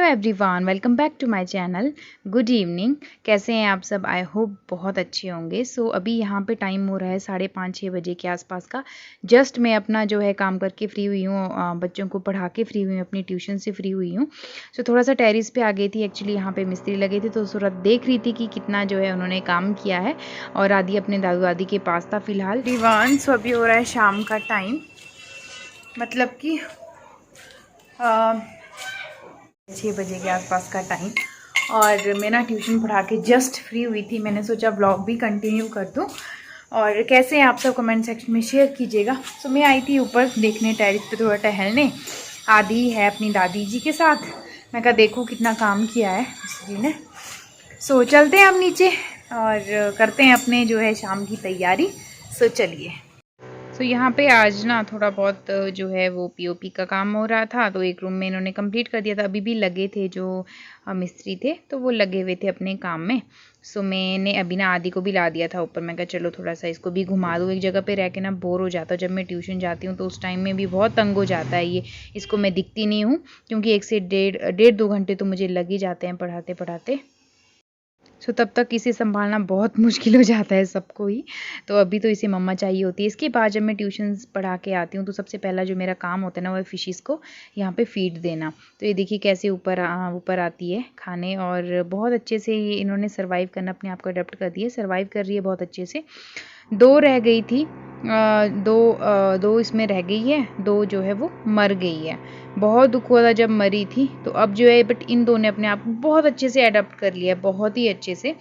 Everyone, welcome back to my channel. Good evening. कैसे हैं आप सब? आई होप बहुत अच्छे होंगे। अभी यहाँ पे टाइम हो रहा है 5:30-6 बजे के आसपास का। जस्ट मैं अपना जो है काम करके फ्री हुई हूँ, बच्चों को पढ़ा के फ्री हुई हूँ, अपनी ट्यूशन से फ्री हुई हूँ। थोड़ा सा टेरिस पे आ गई थी। एक्चुअली यहाँ पे मिस्त्री लगे थे तो सूरत देख रही थी कि कितना जो है उन्होंने काम किया है। और आदि अपने दादू दादी के पास था फिलहाल। दीवान अभी हो रहा है शाम का टाइम, मतलब कि 6 बजे के आसपास का टाइम। और मैं ना ट्यूशन पढ़ा के जस्ट फ्री हुई थी। मैंने सोचा ब्लॉग भी कंटिन्यू कर दूं। और कैसे हैं आप सब कमेंट सेक्शन में शेयर कीजिएगा। मैं आई थी ऊपर देखने, टेरिस पे थोड़ा टहलने। आदि है अपनी दादी जी के साथ। मैं कहा देखो कितना काम किया है जी ने। चलते हैं हम नीचे और करते हैं अपने जो है शाम की तैयारी। चलिए। यहाँ पे आज ना थोड़ा बहुत जो है वो पीओपी का काम हो रहा था, तो एक रूम में इन्होंने कंप्लीट कर दिया था। अभी भी लगे थे जो मिस्त्री थे, तो वो लगे हुए थे अपने काम में। मैंने अभी ना आदि को भी ला दिया था ऊपर। मैं कहा चलो थोड़ा सा इसको भी घुमा दूँ। एक जगह पे रह के ना बोर हो जाता। जब मैं ट्यूशन जाती हूँ तो उस टाइम में भी बहुत तंग हो जाता है ये। इसको मैं दिखती नहीं हूँ क्योंकि 1 से डेढ़ 2 घंटे तो मुझे लग ही जाते हैं पढ़ाते पढ़ाते। तब तक इसे संभालना बहुत मुश्किल हो जाता है सबको ही। तो अभी तो इसे मम्मा चाहिए होती है। इसके बाद जब मैं ट्यूशन्स पढ़ा के आती हूँ तो सबसे पहला जो मेरा काम होता है ना वो है फिशेस को यहाँ पे फीड देना। तो ये देखिए कैसे ऊपर आती है खाने। और बहुत अच्छे से ये इन्होंने सर्वाइव करना अपने आप को अडेप्ट कर दिया। सर्वाइव कर रही है बहुत अच्छे से। 2 रह गई थी, दो इसमें रह गई है। 2 जो है वो मर गई है। बहुत दुख हुआ था जब मरी थी। तो अब जो है बट इन 2 ने अपने आप को बहुत अच्छे से अडेप्ट कर लिया है, बहुत ही अच्छे से।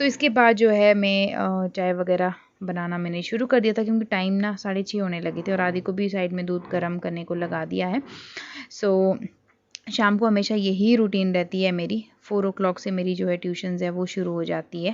इसके बाद जो है मैं चाय वगैरह बनाना मैंने शुरू कर दिया था क्योंकि टाइम ना 6:30 होने लगे थे। और आदि को भी साइड में दूध गर्म करने को लगा दिया है। शाम को हमेशा यही रूटीन रहती है मेरी। 4 o'clock से मेरी जो है ट्यूशन्स है वो शुरू हो जाती है।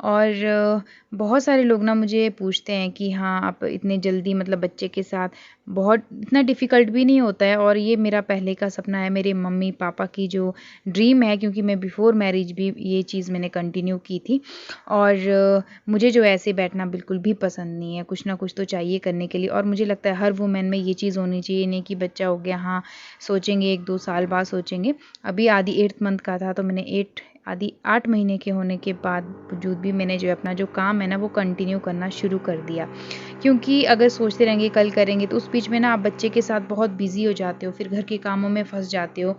और बहुत सारे लोग ना मुझे पूछते हैं कि हाँ आप इतने जल्दी, मतलब बच्चे के साथ बहुत इतना डिफ़िकल्ट भी नहीं होता है। और ये मेरा पहले का सपना है, मेरे मम्मी पापा की जो ड्रीम है, क्योंकि मैं बिफ़ोर मैरिज भी ये चीज़ मैंने कंटिन्यू की थी। और मुझे जो ऐसे बैठना बिल्कुल भी पसंद नहीं है। कुछ ना कुछ तो चाहिए करने के लिए। और मुझे लगता है हर वुमेन में ये चीज़ होनी चाहिए। नहीं कि बच्चा हो गया, हाँ सोचेंगे 1-2 साल बाद सोचेंगे। अभी आदि 8th मंथ का था तो मैंने आदि 8 महीने के होने के बावजूद भी मैंने जो अपना जो काम है ना वो कंटिन्यू करना शुरू कर दिया। क्योंकि अगर सोचते रहेंगे कल करेंगे तो उस बीच में ना आप बच्चे के साथ बहुत बिजी हो जाते हो, फिर घर के कामों में फंस जाते हो,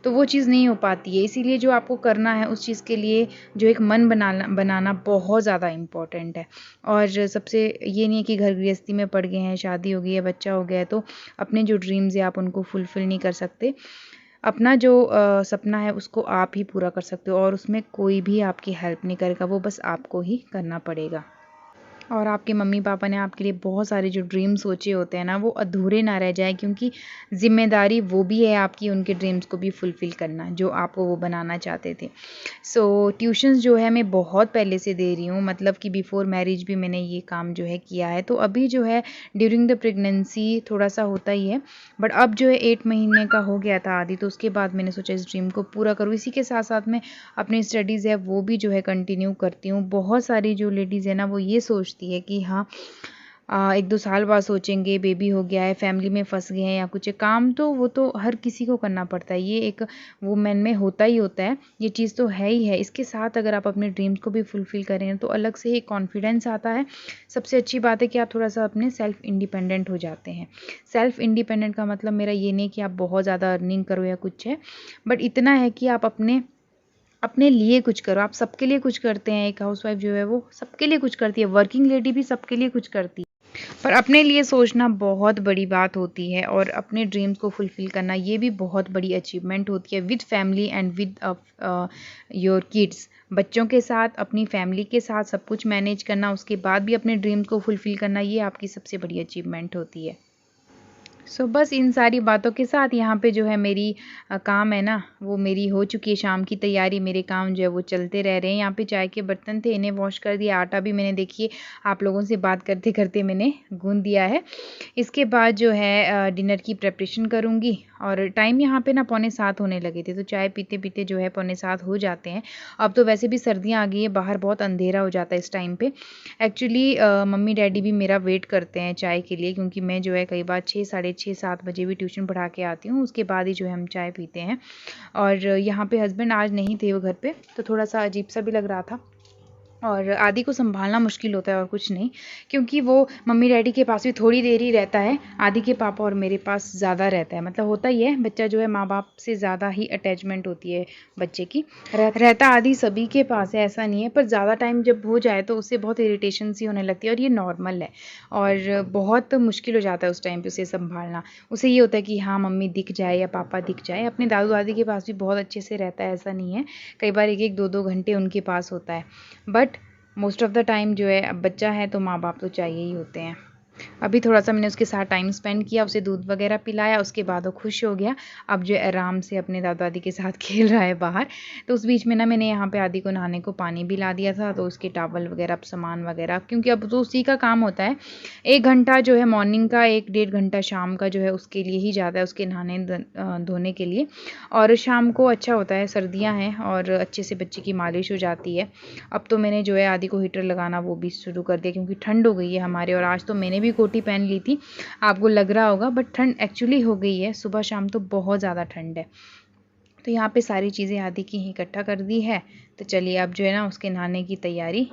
तो वो चीज़ नहीं हो पाती है। इसीलिए जो आपको करना है उस चीज़ के लिए जो एक मन बनाना बहुत ज़्यादा इम्पोर्टेंट है। और सबसे ये नहीं है कि घर गृहस्थी में पड़ गए हैं, शादी हो गई है, बच्चा हो गया है तो अपने जो ड्रीम्स है आप उनको फुलफ़िल नहीं कर सकते। अपना जो सपना है उसको आप ही पूरा कर सकते हो और उसमें कोई भी आपकी हेल्प नहीं करेगा, वो बस आपको ही करना पड़ेगा। और आपके मम्मी पापा ने आपके लिए बहुत सारे जो ड्रीम सोचे होते हैं ना वो अधूरे ना रह जाए, क्योंकि ज़िम्मेदारी वो भी है आपकी उनके ड्रीम्स को भी फुलफ़िल करना जो आपको वो बनाना चाहते थे। ट्यूशन्स जो है मैं बहुत पहले से दे रही हूँ, मतलब कि बिफ़ोर मैरिज भी मैंने ये काम जो है किया है। तो अभी जो है ड्यूरिंग द प्रेगनेंसी थोड़ा सा होता ही है, बट अब जो है 8 महीने का हो गया था आदि, तो उसके बाद मैंने सोचा इस ड्रीम को पूरा करूँ। इसी के साथ-साथ में अपनी स्टडीज़ है वो भी जो है कंटिन्यू करती हूँ। बहुत सारी जो लेडीज़ है ना वो ये सोचती है कि हाँ 1-2 साल बाद सोचेंगे, बेबी हो गया है, फैमिली में फँस गए हैं या कुछ है। काम तो वो तो हर किसी को करना पड़ता है, ये एक वुमेन में होता ही होता है, ये चीज़ तो है ही है। इसके साथ अगर आप अपने ड्रीम्स को भी फुलफ़िल करें तो अलग से ही कॉन्फिडेंस आता है। सबसे अच्छी बात है कि आप थोड़ा-सा अपने सेल्फ इंडिपेंडेंट हो जाते हैं। सेल्फ इंडिपेंडेंट का मतलब मेरा ये नहीं कि आप बहुत ज़्यादा अर्निंग करो या कुछ है, बट इतना है कि आप अपने लिए कुछ करो। आप सबके लिए कुछ करते हैं। एक हाउसवाइफ जो है वो सबके लिए कुछ करती है, वर्किंग लेडी भी सबके लिए कुछ करती है, पर अपने लिए सोचना बहुत बड़ी बात होती है। और अपने ड्रीम्स को फुलफ़िल करना ये भी बहुत बड़ी अचीवमेंट होती है, with family and with your kids. बच्चों के साथ, अपनी फैमिली के साथ सब कुछ मैनेज करना, उसके बाद भी अपने ड्रीम्स को फुलफ़िल करना, ये आपकी सबसे बड़ी अचीवमेंट होती है। बस इन सारी बातों के साथ यहाँ पे जो है मेरी काम है ना वो मेरी हो चुकी है। शाम की तैयारी, मेरे काम जो है वो चलते रह रहे हैं। यहाँ पे चाय के बर्तन थे, इन्हें वॉश कर दिया। आटा भी मैंने देखिए आप लोगों से बात करते करते मैंने गूंद दिया है। इसके बाद जो है डिनर की प्रिपरेशन करूँगी। और टाइम यहाँ पे ना 6:45 होने लगे थे, तो चाय पीते पीते जो है 6:45 हो जाते हैं। अब तो वैसे भी सर्दियाँ आ गई है, बाहर बहुत अंधेरा हो जाता है इस टाइम पे। एक्चुअली मम्मी डैडी भी मेरा वेट करते हैं चाय के लिए, क्योंकि मैं जो है कई बार 6 साढ़े 6-7 बजे भी ट्यूशन पढ़ा के आती हूँ, उसके बाद ही जो है हम चाय पीते हैं। और यहाँ पे हस्बैंड आज नहीं थे वो घर पे, तो थोड़ा सा अजीब सा भी लग रहा था और आदि को संभालना मुश्किल होता है और कुछ नहीं, क्योंकि वो मम्मी डैडी के पास भी थोड़ी देर ही रहता है, आदि के पापा और मेरे पास ज़्यादा रहता है। मतलब होता ही है, बच्चा जो है माँ बाप से ज़्यादा ही अटैचमेंट होती है बच्चे की। रहता आदि सभी के पास है, ऐसा नहीं है, पर ज़्यादा टाइम जब हो जाए तो उससे बहुत इरिटेशन सी होने लगती है और ये नॉर्मल है और बहुत मुश्किल हो जाता है उस टाइम पर उसे संभालना। उसे ये होता है कि हाँ मम्मी दिख जाए या पापा दिख जाए। अपने दादू दादी के पास भी बहुत अच्छे से रहता है, ऐसा नहीं है, कई बार 1-1 2-2 घंटे उनके पास होता है, but most of the time जो है, अब बच्चा है तो माँ बाप तो चाहिए ही होते हैं। अभी थोड़ा-सा मैंने उसके साथ टाइम स्पेंड किया, उसे दूध वगैरह पिलाया, उसके बाद वो खुश हो गया। अब जो है आराम से अपने दादा-दादी के साथ खेल रहा है बाहर। तो उस बीच में ना मैंने यहाँ पे आदि को नहाने को पानी भी ला दिया था, तो उसके टॉवल वगैरह, सामान वगैरह, क्योंकि अब तो उसी का काम होता है। 1 घंटा जो है मॉर्निंग का, 1 डेढ़ घंटा शाम का जो है उसके लिए ही जाता है, उसके नहाने धोने के लिए। और शाम को अच्छा होता है, सर्दियाँ हैं और अच्छे से बच्चे की मालिश हो जाती है। अब तो मैंने जो है आदि को हीटर लगाना वो भी शुरू कर दिया, क्योंकि ठंड हो गई है हमारे, और आज तो मैंने भी कोटी पहन ली थी, आपको लग रहा होगा, बट ठंड एक्चुअली हो गई है, सुबह शाम तो बहुत ज़्यादा ठंड है। तो यहाँ पे सारी चीज़ें आदि की ही इकट्ठा कर दी है। तो चलिए अब जो है ना उसके नहाने की तैयारी।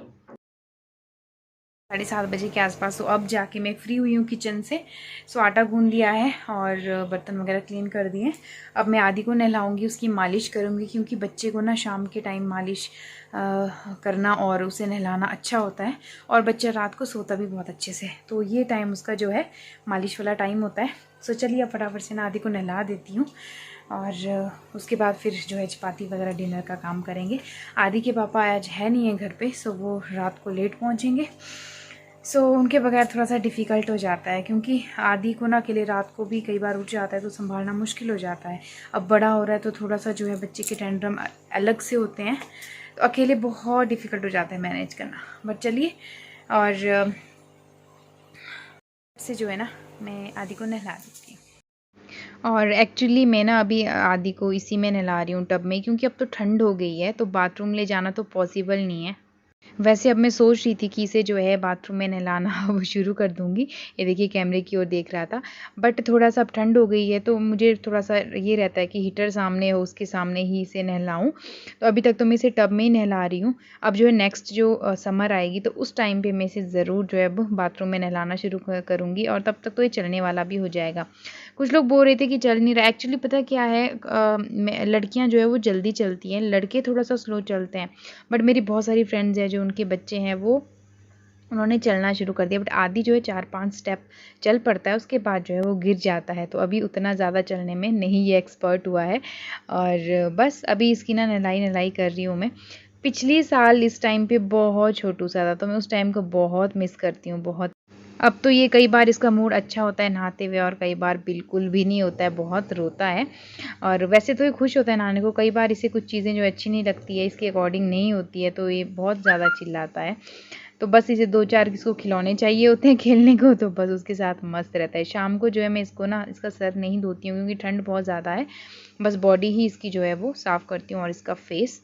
7:30 बजे के आसपास, तो अब जाके मैं फ्री हुई हूँ किचन से। सो आटा गूंद लिया है और बर्तन वगैरह क्लीन कर दिए। अब मैं आदि को नहलाऊंगी, उसकी मालिश करूँगी, क्योंकि बच्चे को ना शाम के टाइम मालिश करना और उसे नहलाना अच्छा होता है, और बच्चा रात को सोता भी बहुत अच्छे से, तो ये टाइम उसका जो है मालिश वाला टाइम होता है। सो चलिए अब फटाफट से ना आदि को नहला देती हूँ और उसके बाद फिर जो है चपाती वगैरह डिनर का काम करेंगे। आदि के पापा आज है नहीं है घर पे, सो वो रात को लेट पहुँचेंगे। सो उनके बगैर थोड़ा सा डिफ़िकल्ट हो जाता है, क्योंकि आदि को ना अकेले रात को भी कई बार उठ जाता है तो संभालना मुश्किल हो जाता है। अब बड़ा हो रहा है तो थोड़ा सा जो है बच्चे के टेंड्रम अलग से होते हैं, तो अकेले बहुत डिफ़िकल्ट हो जाता है मैनेज करना। बट चलिए, और से जो है ना मैं आदि को नहला देती हूँ। और एक्चुअली मैं ना अभी आदि को इसी में नहला रही हूँ, टब में, क्योंकि अब तो ठंड हो गई है, तो बाथरूम ले जाना तो पॉसिबल नहीं है। वैसे अब मैं सोच रही थी कि इसे जो है बाथरूम में नहलाना वो शुरू कर दूँगी। ये देखिए कैमरे की ओर देख रहा था, बट थोड़ा-सा अब ठंड हो गई है तो मुझे थोड़ा-सा ये रहता है कि हीटर सामने हो, उसके सामने ही इसे नहलाऊँ। तो अभी तक तो मैं इसे टब में ही नहला रही हूँ। अब जो है नेक्स्ट जो समर आएगी तो उस टाइम पे मैं इसे ज़रूर जो है अब बाथरूम में नहलाना शुरू करूँगी, और तब तक तो ये चलने वाला भी हो जाएगा। कुछ लोग बोल रहे थे कि चल नहीं रहा, एक्चुअली पता क्या है, लड़कियाँ जो है वो जल्दी चलती हैं, लड़के थोड़ा सा स्लो चलते हैं। बट मेरी बहुत सारी फ्रेंड्स हैं जो उनके बच्चे हैं वो उन्होंने चलना शुरू कर दिया, बट आदि जो है 4-5 स्टेप चल पड़ता है, उसके बाद जो है वो गिर जाता है। तो अभी उतना ज़्यादा चलने में नहीं ये एक्सपर्ट हुआ है, और बस अभी इसकी ना नहलाई कर रही हूँ मैं। पिछली साल इस टाइम पे बहुत छोटू सा था, तो मैं उस टाइम को बहुत मिस करती हूँ, बहुत। अब तो ये कई बार इसका मूड अच्छा होता है नहाते हुए, और कई बार बिल्कुल भी नहीं होता है, बहुत रोता है। और वैसे तो ये खुश होता है नहाने को, कई बार इसे कुछ चीज़ें जो अच्छी नहीं लगती है, इसके अकॉर्डिंग नहीं होती है, तो ये बहुत ज़्यादा चिल्लाता है। तो बस इसे 2-4 इसको खिलौने चाहिए होते हैं खेलने को, तो बस उसके साथ मस्त रहता है। शाम को जो है मैं इसको ना इसका सर नहीं धोती हूँ, क्योंकि ठंड बहुत ज़्यादा है, बस बॉडी ही इसकी जो है वो साफ़ करती हूँ और इसका फेस।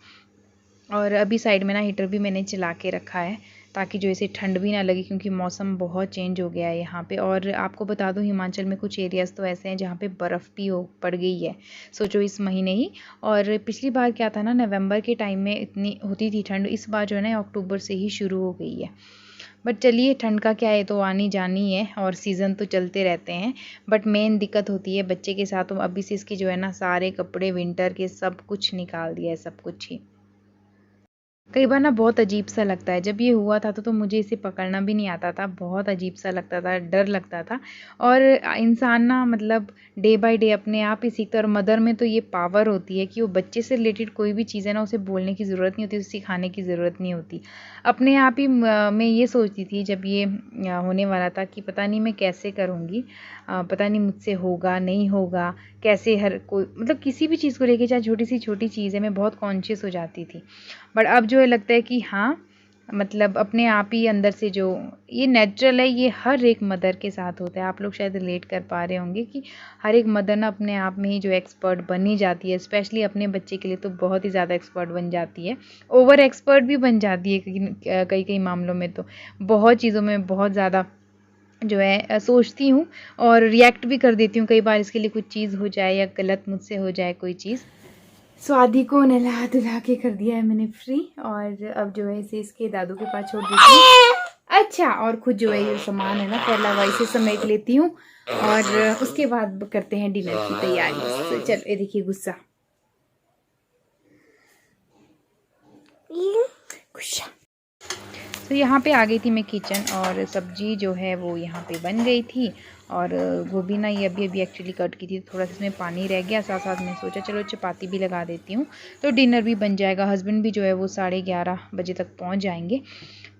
और अभी साइड में ना हीटर भी मैंने चला के रखा है, ताकि जो इसे ठंड भी ना लगे, क्योंकि मौसम बहुत चेंज हो गया है यहाँ पे। और आपको बता दूँ, हिमाचल में कुछ एरियाज़ तो ऐसे हैं जहाँ पे बर्फ़ भी पड़ गई है, सोचो इस महीने ही। और पिछली बार क्या था ना, नवंबर के टाइम में इतनी होती थी ठंड, इस बार जो है ना अक्टूबर से ही शुरू हो गई है। बट चलिए, ठंड का क्या है, तो आनी जानी है और सीज़न तो चलते रहते हैं। बट मेन दिक्कत होती है बच्चे के साथ, तो अभी से इसके जो है ना सारे कपड़े विंटर के सब कुछ निकाल दिया है, सब कुछ ही। कई बार ना बहुत अजीब सा लगता है, जब ये हुआ था तो मुझे इसे पकड़ना भी नहीं आता था, बहुत अजीब सा लगता था, डर लगता था। और इंसान ना मतलब डे बाय डे अपने आप ही सीखता है, और मदर में तो ये पावर होती है कि वो बच्चे से रिलेटेड कोई भी चीज़ है ना, उसे बोलने की ज़रूरत नहीं होती, उसे सिखाने की ज़रूरत नहीं होती। अपने आप ही मैं ये सोचती थी जब ये होने वाला था कि पता नहीं मैं कैसे करूँगी, पता नहीं मुझसे होगा नहीं होगा, कैसे हर कोई मतलब किसी भी चीज़ को लेके, चाहे छोटी सी छोटी चीज़ है, मैं बहुत कॉन्शियस हो जाती थी। बट अब जो है लगता है कि हाँ, मतलब अपने आप ही अंदर से जो ये नेचुरल है, ये हर एक मदर के साथ होता है। आप लोग शायद रिलेट कर पा रहे होंगे कि हर एक मदर ना अपने आप में ही जो एक्सपर्ट बनी जाती है, स्पेशली अपने बच्चे के लिए तो बहुत ही ज़्यादा एक्सपर्ट बन जाती है, ओवर एक्सपर्ट भी बन जाती है कई कई मामलों में, तो बहुत चीज़ों में बहुत ज़्यादा जो है सोचती हूँ और रिएक्ट भी कर देती हूँ कई बार, इसके लिए कुछ चीज़ हो जाए या गलत मुझसे हो जाए कोई चीज़। सो आदि को नहला धुला के कर दिया है मैंने फ्री, और अब जो है इसे इसके दादू के पास छोड़ देती हूँ। अच्छा, और खुद जो है ये सामान है ना पहला वैसे समेट लेती हूँ और उसके बाद करते हैं डिनर की तैयारी। तो चल ये देखिए गुस्सा, गुस्सा। तो यहाँ पे आ गई थी मैं किचन, और सब्जी जो है वो यहाँ पे बन गई थी। और गोभी ना ये अभी अभी एक्चुअली कट की थी, थोड़ा सा इसमें पानी रह गया, साथ साथ मैं सोचा चलो चपाती भी लगा देती हूँ तो डिनर भी बन जाएगा। हस्बैंड भी जो है वो 11:30 बजे तक पहुँच जाएंगे,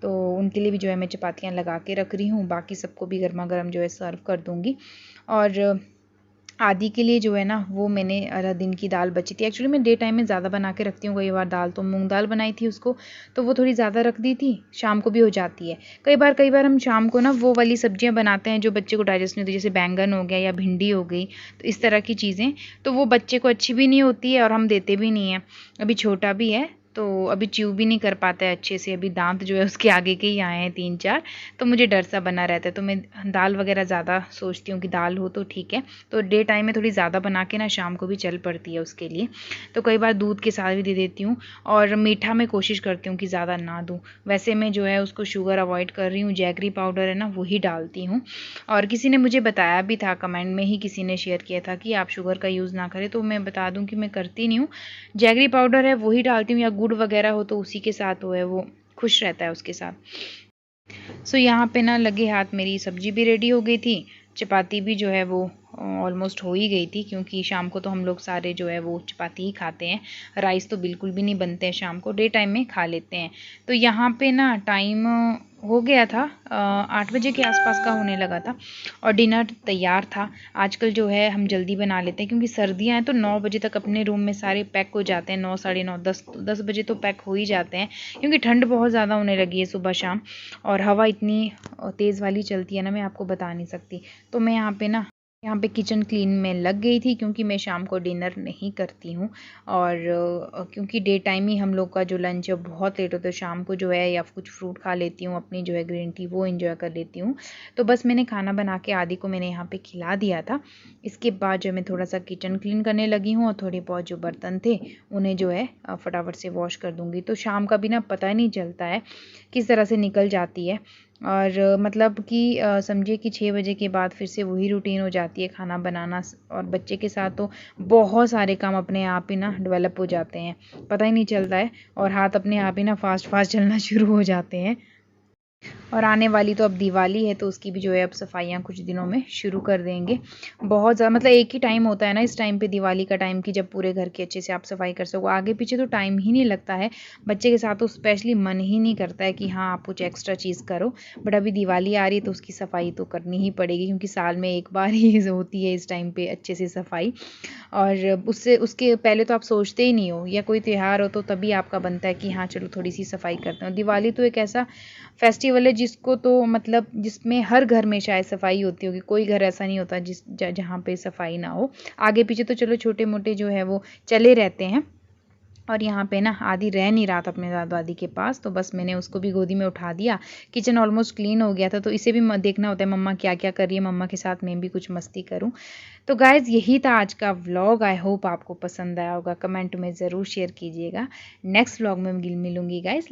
तो उनके लिए भी जो है मैं चपातियाँ लगा के रख रही हूँ, बाकी सबको भी गर्मा गर्म जो है सर्व कर दूँगी। और आदि के लिए जो है ना वो मैंने दिन की दाल बची थी, एक्चुअली मैं डे टाइम में ज़्यादा बना के रखती हूँ। कई बार दाल तो मूंग दाल बनाई थी उसको, तो वो थोड़ी ज़्यादा रख दी थी, शाम को भी हो जाती है। कई बार हम शाम को ना वो वाली सब्जियां बनाते हैं जो बच्चे को डाइजेस्ट नहीं होती, जैसे बैंगन हो गया या भिंडी हो गई, तो इस तरह की चीज़ें तो वो बच्चे को अच्छी भी नहीं होती है और हम देते भी नहीं हैं। अभी छोटा भी है तो अभी च्यू भी नहीं कर पाता है अच्छे से, अभी दांत जो है उसके आगे के ही आए हैं 3-4, तो मुझे डर सा बना रहता है। तो मैं दाल वगैरह ज़्यादा सोचती हूँ कि दाल हो तो ठीक है, तो डे टाइम में थोड़ी ज़्यादा बना के ना शाम को भी चल पड़ती है उसके लिए। तो कई बार दूध के साथ भी दे देती हूँ, और मीठा मैं कोशिश करती हूँ कि ज़्यादा ना दूँ। वैसे मैं जो है उसको शुगर अवॉइड कर रही हूँ, जैगरी पाउडर है ना वही डालती हूँ। और किसी ने मुझे बताया भी था, कमेंट में ही किसी ने शेयर किया था कि आप शुगर का यूज़ ना करें, तो मैं बता दूँ कि मैं करती नहीं हूँ, जैगरी पाउडर है वही डालती हूँ, या गुड़ वगैरह हो तो उसी के साथ वो है वो खुश रहता है उसके साथ। सो यहाँ पे ना लगे हाथ मेरी सब्जी भी रेडी हो गई थी, चपाती भी जो है वो ऑलमोस्ट हो ही गई थी, क्योंकि शाम को तो हम लोग सारे जो है वो चपाती ही खाते हैं, राइस तो बिल्कुल भी नहीं बनते हैं शाम को, डे टाइम में खा लेते हैं। तो यहाँ पे ना टाइम हो गया था 8 बजे के आसपास का होने लगा था, और डिनर तैयार था। आजकल जो है हम जल्दी बना लेते हैं, क्योंकि सर्दियाँ हैं तो 9 बजे तक अपने रूम में सारे पैक हो जाते हैं, 9 साढ़े 9 10 बजे तो पैक हो ही जाते हैं, क्योंकि ठंड बहुत ज़्यादा होने लगी है सुबह शाम, और हवा इतनी तेज़ वाली चलती है ना, मैं आपको बता नहीं सकती। तो मैं यहाँ पे किचन क्लीन में लग गई थी, क्योंकि मैं शाम को डिनर नहीं करती हूँ, और क्योंकि डे टाइम ही हम लोग का जो लंच है बहुत लेट होता है, शाम को जो है या कुछ फ्रूट खा लेती हूँ, अपनी जो है ग्रीन टी वो एंजॉय कर लेती हूँ। तो बस मैंने खाना बना के आदि को मैंने यहाँ पे खिला दिया था। इसके बाद जो मैं थोड़ा सा किचन क्लीन करने लगी हूँ, और थोड़े बहुत जो बर्तन थे उन्हें जो है फटाफट से वॉश कर दूँगी। तो शाम का भी ना पता नहीं चलता है किस तरह से निकल जाती है, और मतलब कि समझिए कि 6 बजे के बाद फिर से वही रूटीन हो जाती है, खाना बनाना, और बच्चे के साथ तो बहुत सारे काम अपने आप ही ना डेवलप हो जाते हैं, पता ही नहीं चलता है, और हाथ अपने आप ही ना फास्ट फास्ट चलना शुरू हो जाते हैं। और आने वाली तो अब दिवाली है, तो उसकी भी जो है अब सफाइयाँ कुछ दिनों में शुरू कर देंगे। बहुत ज़्यादा मतलब एक ही टाइम होता है ना इस टाइम पे दिवाली का टाइम, कि जब पूरे घर की अच्छे से आप सफाई कर सको, आगे पीछे तो टाइम ही नहीं लगता है। बच्चे के साथ तो स्पेशली मन ही नहीं करता है कि हाँ आप कुछ एक्स्ट्रा चीज़ करो, बट अभी दिवाली आ रही है तो उसकी सफाई तो करनी ही पड़ेगी, क्योंकि साल में एक बार ही होती है इस टाइम पे अच्छे से सफाई। और उससे उसके पहले तो आप सोचते ही नहीं हो, या कोई त्यौहार हो तो तभी आपका बनता है कि हाँ चलो थोड़ी सी सफाई करते हैं। दिवाली तो एक ऐसा फेस्टिवल है जिसको तो मतलब जिसमें हर घर में शायद सफाई होती होगी, कोई घर ऐसा नहीं होता जहाँ पे सफाई ना हो। आगे पीछे तो चलो छोटे मोटे जो है वो चले रहते हैं। और यहाँ पे ना आदि रह नहीं रहा था अपने दादा दादी के पास, तो बस मैंने उसको भी गोदी में उठा दिया। किचन ऑलमोस्ट क्लीन हो गया था, तो इसे भी देखना होता है मम्मा क्या क्या कर रही है, मम्मा के साथ मैं भी कुछ मस्ती करूँ। तो गाइज़ यही था आज का व्लॉग, आई होप आपको पसंद आया होगा, कमेंट में ज़रूर शेयर कीजिएगा। नेक्स्ट व्लॉग में मिलूंगी गाइज़।